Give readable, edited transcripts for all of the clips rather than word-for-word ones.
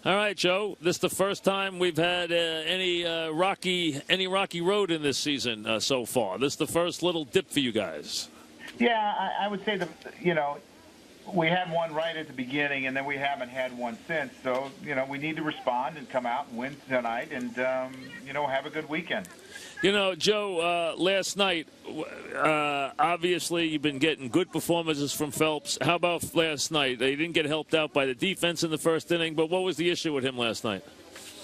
All right, Joe. This is the first time we've had any rocky road in this season so far. This is the first little dip for you guys. Yeah, I would say we had one right at the beginning, and then we haven't had one since. So, we need to respond and come out and win tonight and, have a good weekend. Joe, last night, obviously you've been getting good performances from Phelps. How about last night? He didn't get helped out by the defense in the first inning, but what was the issue with him last night?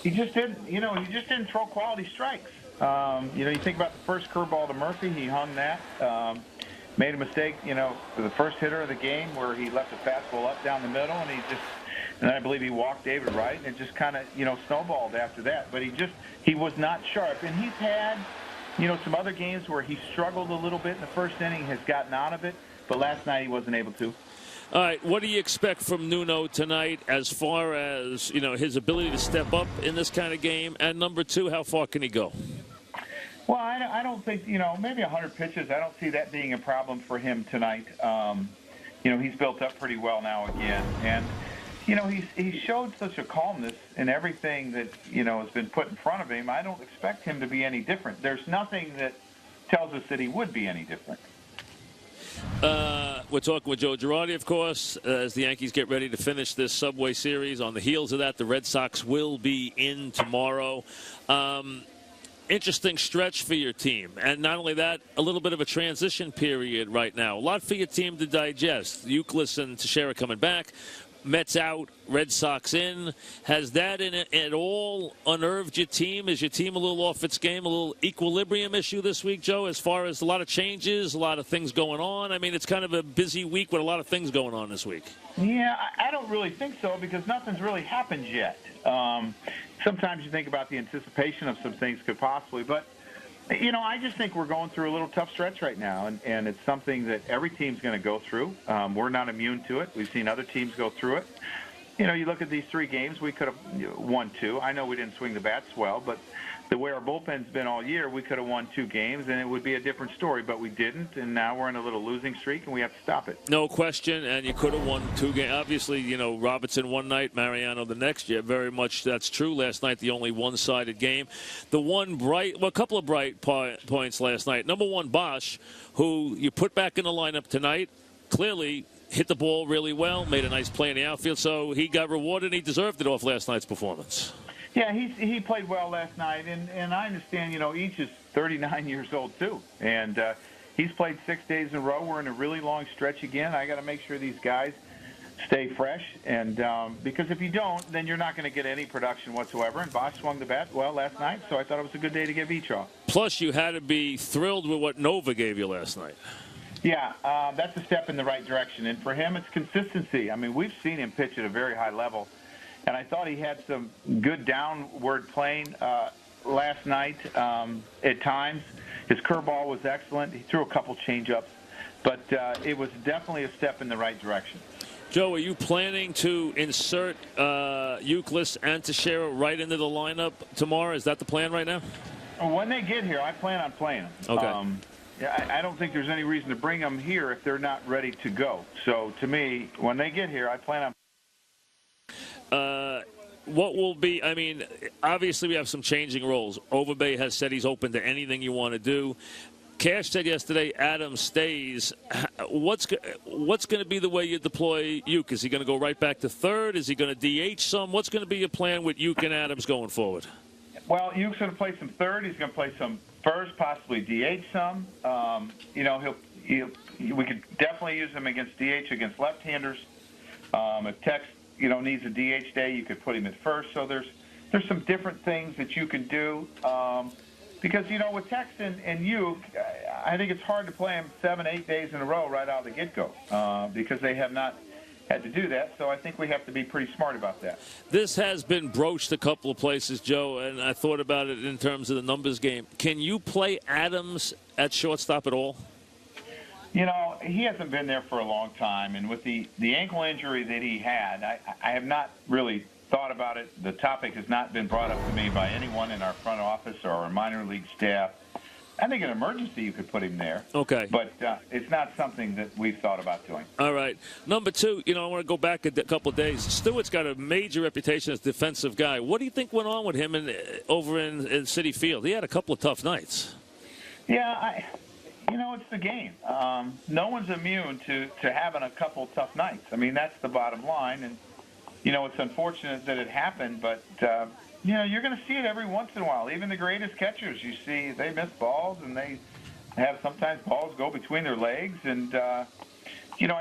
He just didn't throw quality strikes. You think about the first curveball to Murphy, he hung that. Made a mistake, for the first hitter of the game where he left a fastball up down the middle, and I believe he walked David Wright, and it just kind of, snowballed after that. But he was not sharp. And he's had, some other games where he struggled a little bit in the first inning, has gotten out of it, but last night he wasn't able to. All right, what do you expect from Nuno tonight as far as, his ability to step up in this kind of game? And number two, how far can he go? Well, I don't think, maybe 100 pitches. I don't see that being a problem for him tonight. He's built up pretty well now again. And, he showed such a calmness in everything that, has been put in front of him. I don't expect him to be any different. There's nothing that tells us that he would be any different. We're talking with Joe Girardi, of course, as the Yankees get ready to finish this Subway Series. On the heels of that, the Red Sox will be in tomorrow. Interesting stretch for your team. And not only that, a little bit of a transition period right now. A lot for your team to digest. Youkilis and Teixeira coming back. Mets out, Red Sox in. Has that at all unnerved your team? Is your team a little off its game, a little equilibrium issue this week, Joe, as far as a lot of changes, a lot of things going on? I mean, it's kind of a busy week with a lot of things going on this week. Yeah, I don't really think so because nothing's really happened yet. Sometimes you think about the anticipation of some things could possibly, but, I just think we're going through a little tough stretch right now, and it's something that every team's going to go through. We're not immune to it. We've seen other teams go through it. You look at these three games, we could have won two. I know we didn't swing the bats well, but the way our bullpen's been all year, we could have won two games, and it would be a different story, but we didn't, and now we're in a little losing streak, and we have to stop it. No question, and you could have won two games. Obviously, Robertson one night, Mariano the next year. Very much that's true. Last night, the only one-sided game. A couple of bright points last night. Number one, Bosch, who you put back in the lineup tonight, clearly hit the ball really well, made a nice play in the outfield, so he got rewarded, and he deserved it off last night's performance. Yeah, he played well last night, and I understand, each is 39 years old, too. And he's played 6 days in a row. We're in a really long stretch again. I got to make sure these guys stay fresh, and because if you don't, then you're not going to get any production whatsoever. And Bosch swung the bat well last night, so I thought it was a good day to give each off. Plus, you had to be thrilled with what Nova gave you last night. Yeah, that's a step in the right direction. And for him, it's consistency. I mean, we've seen him pitch at a very high level. And I thought he had some good downward playing last night at times. His curveball was excellent. He threw a couple change-ups. But it was definitely a step in the right direction. Joe, are you planning to insert Youkilis and Teixeira right into the lineup tomorrow? Is that the plan right now? When they get here, I plan on playing them. Okay. I don't think there's any reason to bring them here if they're not ready to go. So, to me, when they get here, I plan on. What will be, obviously we have some changing roles. Overbay has said he's open to anything you want to do. Cash said yesterday Adams stays. What's going to be the way you deploy Uke? Is he going to go right back to third? Is he going to DH some? What's going to be your plan with Uke and Adams going forward? Well, Uke's going to play some third. He's going to play some first, possibly DH some. We could definitely use him against DH against left-handers. If Tex, needs a DH day, you could put him at first. So there's some different things that you can do. Because, with Tex and Uke, I think it's hard to play him 7-8 days in a row right out of the get-go because they have not had to do that. So I think we have to be pretty smart about that. This has been broached a couple of places, Joe, and I thought about it in terms of the numbers game. Can you play Adams at shortstop at all? He hasn't been there for a long time, and with the ankle injury that he had, I have not really thought about it. The topic has not been brought up to me by anyone in our front office or our minor league staff. I think in emergency you could put him there. Okay. But it's not something that we've thought about doing. All right. Number two, I want to go back a couple of days. Stewart's got a major reputation as a defensive guy. What do you think went on with him over in Citi Field? He had a couple of tough nights. Yeah, it's the game. No one's immune to having a couple of tough nights. I mean, that's the bottom line. And, it's unfortunate that it happened, but, you're going to see it every once in a while. Even the greatest catchers, you see, they miss balls, and they have sometimes balls go between their legs. And, I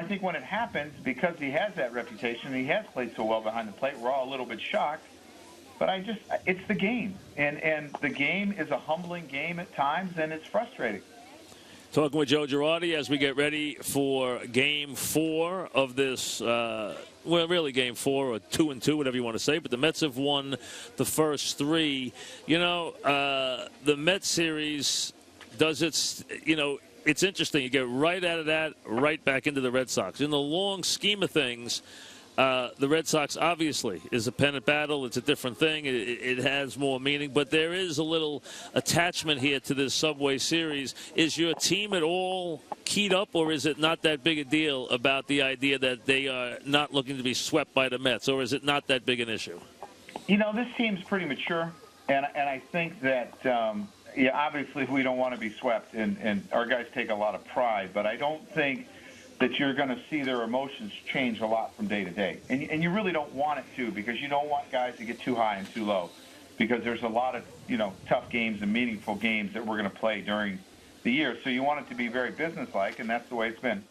think when it happens, because he has that reputation, he has played so well behind the plate, we're all a little bit shocked. But it's the game. And the game is a humbling game at times, and it's frustrating. Talking with Joe Girardi as we get ready for Game 4 of this, really Game 4 or 2-2, whatever you want to say. But the Mets have won the first 3. The Mets series does its, it's interesting. You get right out of that, right back into the Red Sox. In the long scheme of things, the Red Sox obviously is a pennant battle. It's a different thing. It has more meaning. But there is a little attachment here to this Subway Series. Is your team at all keyed up, or is it not that big a deal about the idea that they are not looking to be swept by the Mets, or is it not that big an issue? This team's pretty mature, and I think that, obviously we don't want to be swept, and our guys take a lot of pride, but I don't think that you're going to see their emotions change a lot from day to day. And you really don't want it to, because you don't want guys to get too high and too low, because there's a lot of, tough games and meaningful games that we're going to play during the year. So you want it to be very businesslike, and that's the way it's been.